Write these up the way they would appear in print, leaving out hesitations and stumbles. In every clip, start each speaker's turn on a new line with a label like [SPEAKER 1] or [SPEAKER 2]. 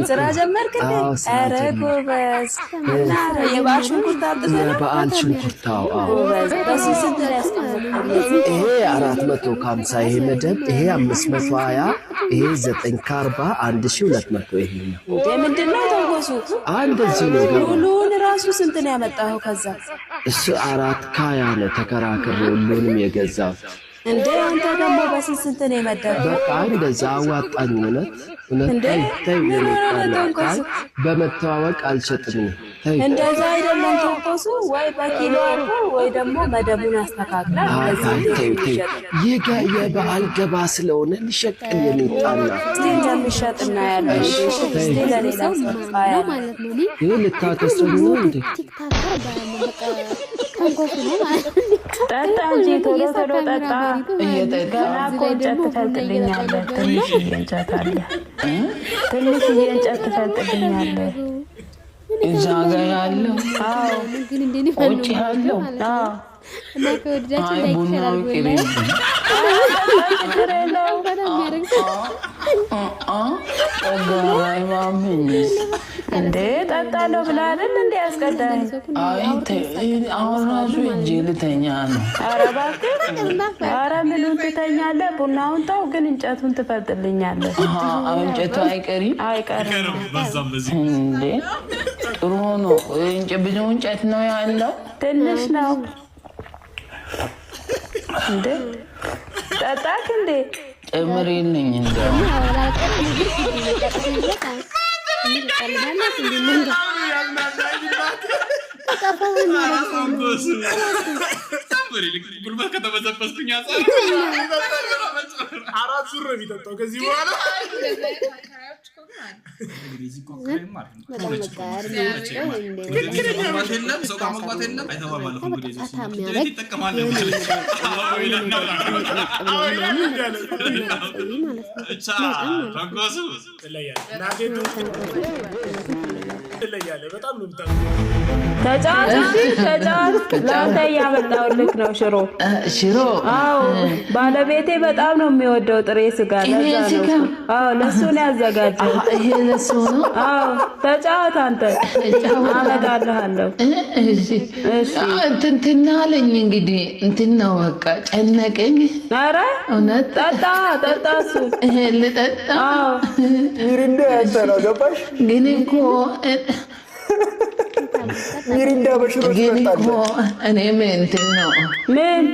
[SPEAKER 1] ስራ ጀመርክ እንዴ? ኧረ ጎበዝ። እና የበዓል ሽንኩርት አምጥተህ ነው?
[SPEAKER 2] የበዓል ሽንኩርታው
[SPEAKER 1] በስንት ላይ ያስቀመጥኩት?
[SPEAKER 2] ይሄ 450 ይሄ መደብ ይሄ 520 ይሄ 940 1200 ይሄ ነው።
[SPEAKER 1] ምንድን ነው ተንኮሱ?
[SPEAKER 2] እንደዚህ ነው።
[SPEAKER 1] ሁሉን ራሱ ስንት ነው ያመጣኸው? ከዛ
[SPEAKER 2] እሱ 420 ነው ተከራክሬ ሁሉንም የገዛው።
[SPEAKER 1] እንዴ አንተ ደግሞ በስንት ነው የመደብከው?
[SPEAKER 2] በቃ እንደዛ አዋጣኝ። እውነት በመተዋወቅ አልሸጥም።
[SPEAKER 1] እንደዛ አይደለም ተንኮሱ። ወይ በኪሎ አድርገው ወይ ደግሞ መደቡን አስተካክላ
[SPEAKER 2] የበዓል ገባ ስለሆነ ሊሸቀል የሚጣና
[SPEAKER 1] እንደሚሸጥ እናያለን። እስቲ ለሌላ ሰፋያ
[SPEAKER 3] ማለት ነው።
[SPEAKER 2] ይሄ ልታከስረኝ ነው እንዴ?
[SPEAKER 1] ጠጣ እንጂ ቶሎ ቶሎ ጠጣ። ገና እኮ እንጨት ትፈልጥልኛለህ። ትንሽዬ እንጨት አለ። ትንሽዬ እንጨት ትፈልጥልኛለህ።
[SPEAKER 4] እዛ ጋ ያለው ውጭ ያለው
[SPEAKER 3] እና ከወደዳችሁ ላይክ ሼር አድርጉልኝ።
[SPEAKER 1] እንዴ ጠጣለሁ ብለህ አይደል እንዴ ያስቀዳኝ?
[SPEAKER 4] አሁን ራሱ እጄ ልተኛ ነው።
[SPEAKER 1] ኧረ እባክህ፣ ኧረ ምኑን ትተኛለህ? ቡናውን ተው፣ ግን እንጨቱን ትፈልጥልኛለህ።
[SPEAKER 4] እንጨቱ አይቀርም?
[SPEAKER 1] አይቀርም።
[SPEAKER 4] እንዴ ጥሩ ሆኖ ብዙ እንጨት ነው ያለው?
[SPEAKER 1] ትንሽ ነው እንዴ? ጠጣክ እንዴ?
[SPEAKER 4] ጨምሪልኝ እንደው
[SPEAKER 5] ጉልበት ከተበዘበዝኩኝ አራት ዙር ነው የሚጠጣው ከዚህ በኋላ
[SPEAKER 1] ተጫዋች ለአንተ እያመጣሁልህ ነው። ሽሮ አዎ፣ ባለቤቴ በጣም ነው የሚወደው ጥሬ ስጋ። አዎ ለሱ ነው ያዘጋጀው።
[SPEAKER 4] ይሄ ለሱ ነው።
[SPEAKER 1] አዎ ተጫዋች አንተ አመጣልሃለሁ። እሺ
[SPEAKER 4] እንትን አለኝ እንግዲህ እንትን ነው በቃ ጨነቀኝ።
[SPEAKER 1] ኧረ
[SPEAKER 4] እውነት
[SPEAKER 1] ጠጣ እሱ
[SPEAKER 4] ልጠጣ።
[SPEAKER 1] አዎ
[SPEAKER 2] ሚሪንዳ ያንተ ነው ገባሽ?
[SPEAKER 4] ግን እኮ
[SPEAKER 2] ሚሪንዳ በሽሮ
[SPEAKER 4] እኮ እኔም እንትን ነው
[SPEAKER 1] ምን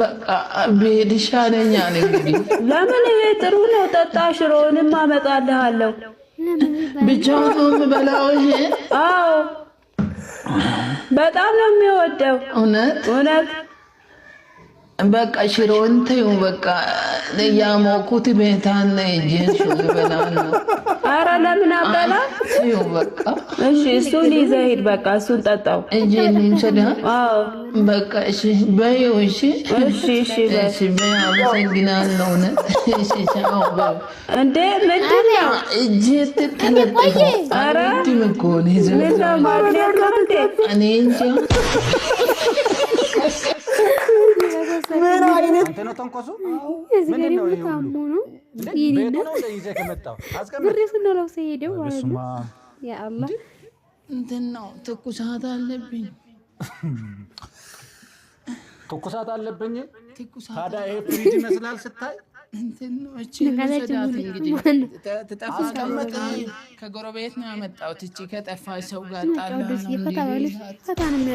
[SPEAKER 4] በቃ ብሄድ ይሻለኛል። እንግዲህ
[SPEAKER 1] ለምን? ይሄ ጥሩ ነው። ጠጣ። ሽሮውንም አመጣልሃለሁ።
[SPEAKER 4] ብቻውን ነው የምበላው ይሄ።
[SPEAKER 1] አዎ በጣም ነው የሚወደው። እውነት
[SPEAKER 4] በቃ ሽሮውን ተይው በቃ ያሞኩት ቤታን እጄን ሽሮ በላ ነው።
[SPEAKER 1] ኧረ ለምን አበላ?
[SPEAKER 4] ተይው በቃ
[SPEAKER 1] እሺ እሱን ይዘህ ሂድ። በቃ እሱን ጠጣው።
[SPEAKER 4] እጄን እንሰዳ።
[SPEAKER 1] አዎ
[SPEAKER 4] በቃ እሺ በይው። እሺ በይ። አመሰግናለሁ። እውነት እሺ ቻው በይ።
[SPEAKER 1] እንዴ ምንድን ነው
[SPEAKER 4] እጄ ተተለጠፈ? ኧረ እኮ ነው ይዘው
[SPEAKER 1] ምን ነው ማግኘት ነው እንዴ?
[SPEAKER 4] እኔ እንጃ
[SPEAKER 6] ምን አይነት ነው ተንኮሱ? ምንድን ነው ይሄ ሁሉ? ቤቱ ነው ለይዘህ ከመጣው አስቀምጥ።
[SPEAKER 3] ብሬስ ነው ለውሰ ሄደው ማለት ነው። ያ አላህ
[SPEAKER 4] እንትን ነው ትኩሳት አለብኝ።
[SPEAKER 6] ትኩሳት አለብኝ። ታዲያ ይሄ ፍሪጅ ይመስላል ስታይ።
[SPEAKER 4] እንትን ነው እቺ ሰዳት እንግዲህ ተጠፋቀመጥ ከጎረቤት ነው ያመጣሁት። እቺ ከጠፋ ሰው ጋር ጣላ ነው እንዴ?